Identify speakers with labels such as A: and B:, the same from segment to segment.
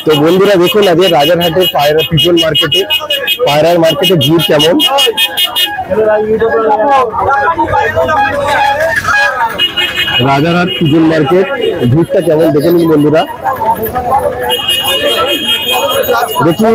A: তো বন্ধুরা দেখুন আজকে রাজারহাটের পায়রা পিজন মার্কেটে পায়রার মার্কেটে ভিড় কেমন। রাজারহাট পিজন মার্কেট ভিড়টা কেমন দেখে নিন বন্ধুরা। দেখি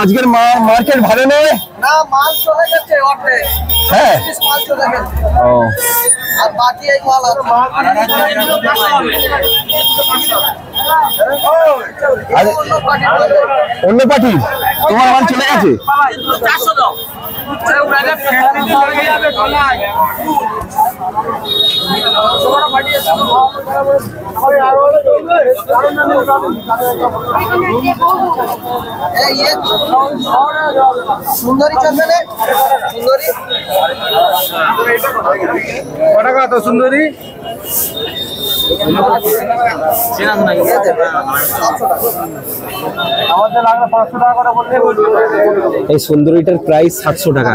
A: আজকের মার্কেট ভালো নয় না, মাল চলে গেছে অর্ধেক। হ্যাঁ মাল চলে গেছে। ও আর বাকি এই মাল আছে। অন্য পার্টি তোমার মাল চলে গেছে। 400 দাও। সুন্দরী চলবে না? সুন্দরী টাকা তো সুন্দরী এই সুন্দরীটার প্রাইস 700 টাকা।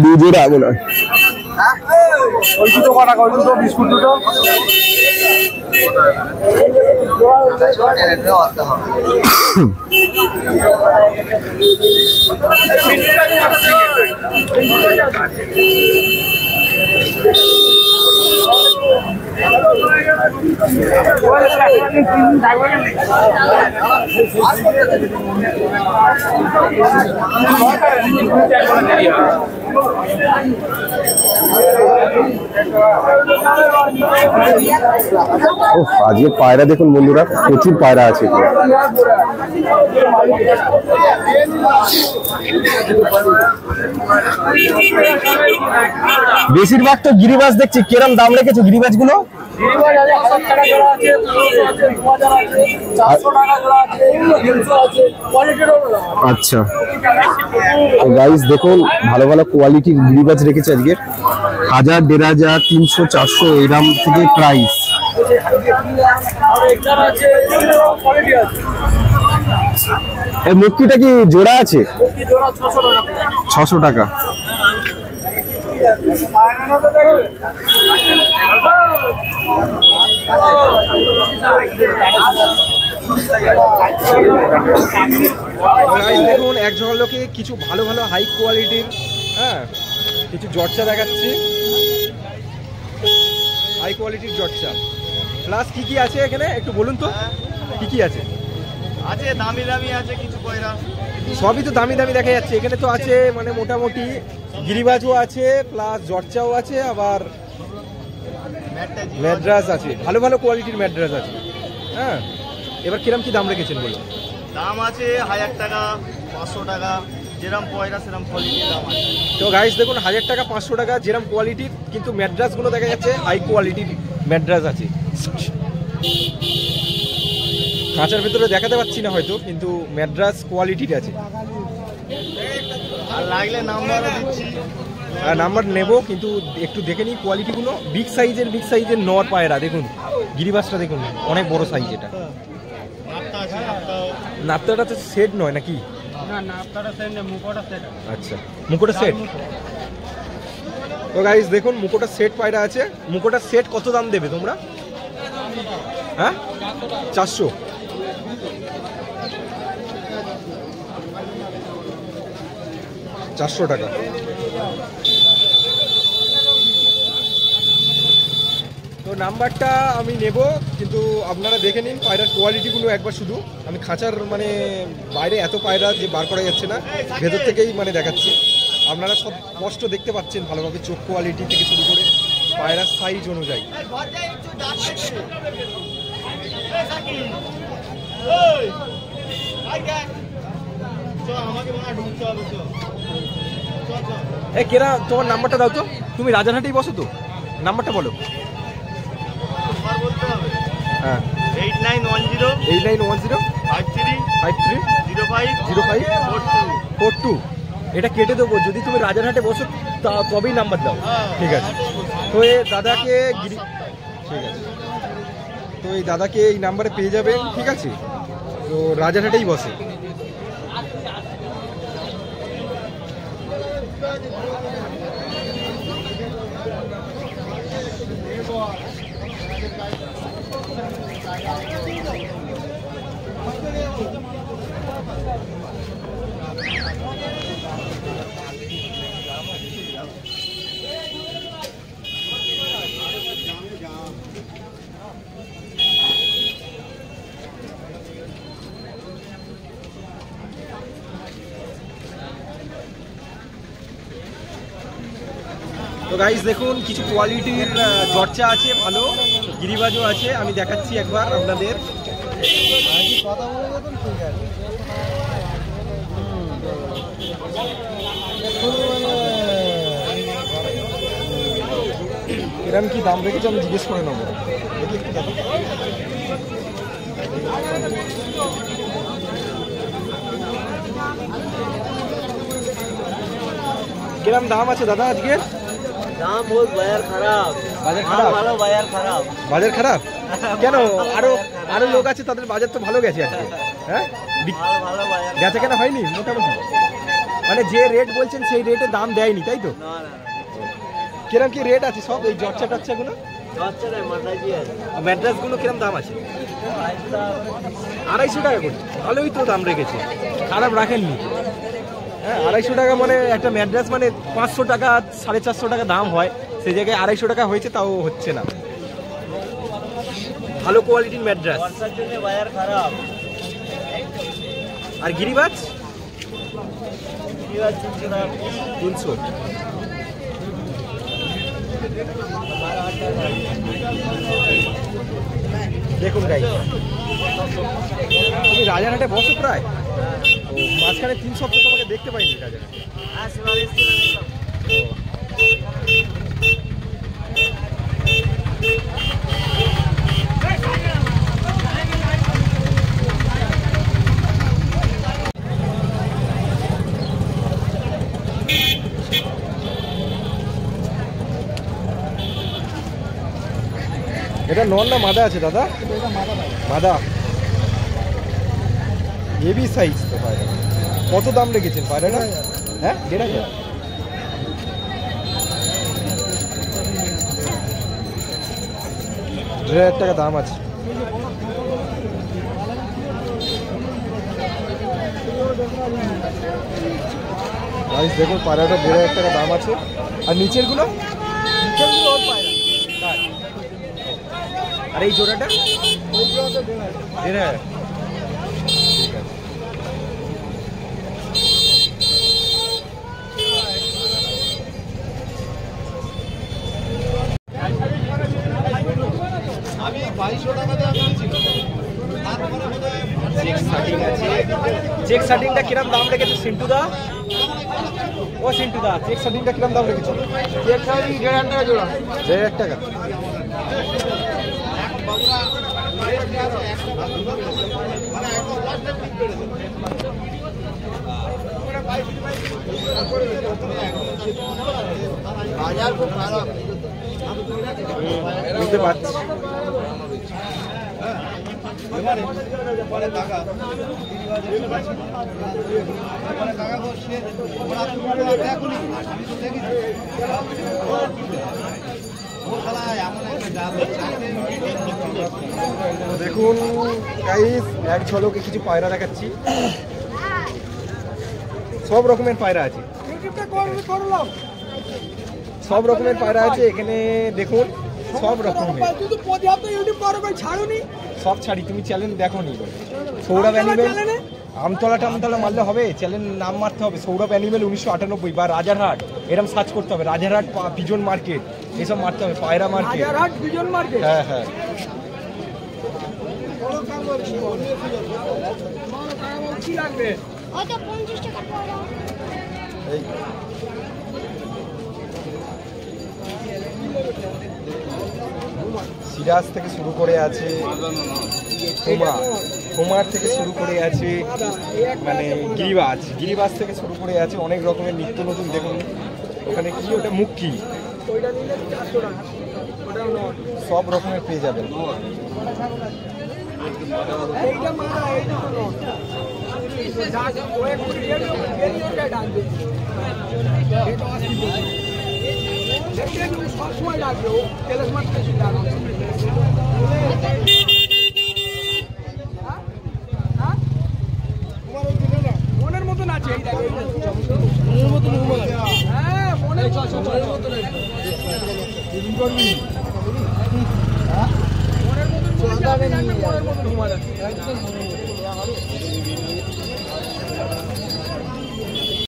A: দুজোড়া মনে হয়। ওই দুটো কটা, ওই দুটো বিস্কুট দুটো আজকে পায়রা দেখুন বন্ধুরা, প্রচুর পায়রা আছে। বেশিরভাগ তো গিরিবাজ দেখছি, কিরম দাম রেখেছো গিরিবাজ গুলো? আচ্ছা তো গাইস দেখুন ভালো ভালো কোয়ালিটির গিরিবাজ রেখেছে আজকে। 1000, 1500, 300, 400 এরকম থেকে প্রাইস। এই মুক্তিটা কি জোড়া আছে? 600 টাকা। দেখুন এক জোড়া লোকে কিছু ভালো ভালো হাই কোয়ালিটির কিছু জর্চা দেখাচ্ছি। হাই কোয়ালিটির জর্চা প্লাস কি কি আছে এখানে একটু বলুন তো, কি কি আছে? আছে দামি দামি আছে কিছু পয়রা, সবই তো দামি দামি দেখা যাচ্ছে এখানে। তো আছে মানে মোটামুটি গিরিবাজও আছে, প্লাস জর্চাও আছে, আবার ম্যাড্রাস আছে, ভালো ভালো কোয়ালিটির ম্যাড্রাস আছে। হ্যাঁ এবার কিরম কি দাম রেখেছেন বলুন? দাম আছে 1000 টাকা, 500 টাকা, যেরকম পয়রা সেরকম কোয়ালিটির দাম আছে। তো গাইস দেখুন 1000 টাকা, 500 টাকা যেরকম কোয়ালিটির, কিন্তু ম্যাড্রাসগুলো দেখা যাচ্ছে হাই কোয়ালিটির ম্যাড্রাস আছে। কাঁচার ভেতরে দেখাতে পাচ্ছি না হয়তো, কিন্তু ম্যাড্রাস কোয়ালিটির আছে। আর লাগলে নাম্বার দিচ্ছি, নাম্বার নেব, কিন্তু একটু দেখে নিই কোয়ালিটিগুলো। বিগ সাইজের নর পায়রা দেখুন, গিরিবাসটা দেখুন অনেক বড় সাইজ। এটা নাপ্তাটা তো সেট নয় নাকি? না নাপ্তাটা সেট না, মুকুটটা সেট। আচ্ছা মুকুটটা সেট। তো গাইস দেখুন মুকুটটা সেট পায়রা আছে। মুকুটটা সেট কত দাম দেবে তোমরা? হ্যাঁ 400। টাকা। তো নাম্বারটা আমি নেব, কিন্তু আপনারা দেখে নিন পায়রার কোয়ালিটিগুলো একবার। শুধু আমি খাঁচার মানে বাইরে এত পায়রা যে বার করা যাচ্ছে না, ভেতর থেকেই মানে দেখাচ্ছি। আপনারা সব স্পষ্ট দেখতে পাচ্ছেন ভালোভাবে, চোখ কোয়ালিটি থেকে শুরু করে পায়রার সাইজ অনুযায়ী। এই কেরা তোমার নাম্বারটা দাও তো, তুমি রাজারহাটেই বসো তো, নাম্বারটা বলো। হ্যাঁ 89
B: 8910
A: 8910 53 05 42। এটা কেটে দেবো, যদি তুমি রাজারহাটে বসো তবেই নাম্বার দাও। ঠিক আছে, তো এই দাদাকে ঠিক আছে, তো এই দাদাকে এই নাম্বারে পেয়ে যাবেন। ঠিক আছে, তো রাজারহাটেই বসে। তো গাইস দেখুন, কিছু কোয়ালিটির চর্চা আছে, ভালো গিরিবাজও আছে, আমি দেখাচ্ছি একবার আপনাদের। এরকম কি দাম রেখেছে আমি জিজ্ঞেস করে নেবো, দেখি একটু দাদা। কিরম দাম আছে দাদা আজকে?
B: দাম বহুত বাজার খারাপ।
A: বাজার খারাপ?
B: ভালো বাজার খারাপ।
A: বাজার খারাপ কেন? আরো লোক আছে, তাদের বাজার তো ভালো গেছে আজকে। হ্যাঁ,
B: ভালো বাজার
A: গেছে কেন হয়নি মোটামুটি? মানে যে রেট বলছেন সেই রেটে দাম দেয়নি, তাই তো? কিরম কি রেট আছে সব এই জর্চা টর্চা গুলো? ম্যাড্রাস গুলো কিরম দাম আছে? 250 টাকা করে। ভালোই তো দাম রেখেছে, খারাপ রাখেননি। হ্যাঁ, 250 টাকা মানে একটা ম্যাড্রাস মানে 500 টাকা 450 টাকা দাম হয়, সেই জায়গায় 250 টাকা হয়েছে, তাও হচ্ছে না। ভালো কোয়ালিটির ম্যাড্রাস।
B: বাজার খারাপ।
A: আর গিরিবাজ
B: 300।
A: দেখুন গাই, তুমি রাজারহাটে বসো প্রায়, মাঝখানে 3 সপ্তাহ তোমাকে দেখতে পাইনি রাজারহাটে। এটা নন না মাদা আছে দাদা? মাদা, হেভি সাইজ তো পায়রা। কত দাম রেখেছেন পায়রাটা? হ্যাঁ, 1500। 1500 টাকা দাম আছে। দেখুন পায়রাটা 1500 টাকা দাম আছে। আর নিচের গুলো? ওর পায়রা। আর এই জোড়াটা 1500। ঠিক আছে।
B: আমি 2200 টাকা দিয়ে কিনেছিলাম।
A: চেক শার্টিংটা কিরম দাম রেখেছে সিন্টু দা? ও সিন্টু দা, চেক শার্টিংটা কিরম দাম রেখেছে?
B: চেক শার্টিং 1500 টাকা জোড়া।
A: 1500 টাকা।
B: বাজার খুব খারাপ,
A: বুঝতে পারছি। দেখুন গাইস, এক ঝলকে কিছু পায়রা দেখাচ্ছি। সব রকমের পায়রা আছে, সব রকমের পায়রা আছে এখানে। দেখুন সব রকমের, সব ছাড়ি। তুমি চ্যালেঞ্জ দেখো নি? সৌরভ অ্যানিমেল, আমতলা টামতলা মারলে হবে? চ্যালেঞ্জ নাম মারতে হবে সৌরভ অ্যানিমেল 1998 বা রাজারহাট, এরকম সার্চ করতে হবে। রাজারহাট পিজন মার্কেট এসব মারতে হবে, পায়রা মার্কেট। হ্যাঁ হ্যাঁ। সিরাজ থেকে শুরু করে আছে, কুমার থেকে শুরু করে আছে, মানে গিরিবাজ থেকে শুরু করে আছে, অনেক রকমের নিত্য নতুন। দেখুন ওখানে কি ওটা মুক্কি, সব রকমের পেয়ে যাবেন।
C: সবসময় লাগবে ও তেলের মাছ বেশি দাম। মনের মতন আছে, এই দেখো মনের মতন, হ্যাঁ মনের মতন, মনের মতন ঘুমা যাচ্ছে।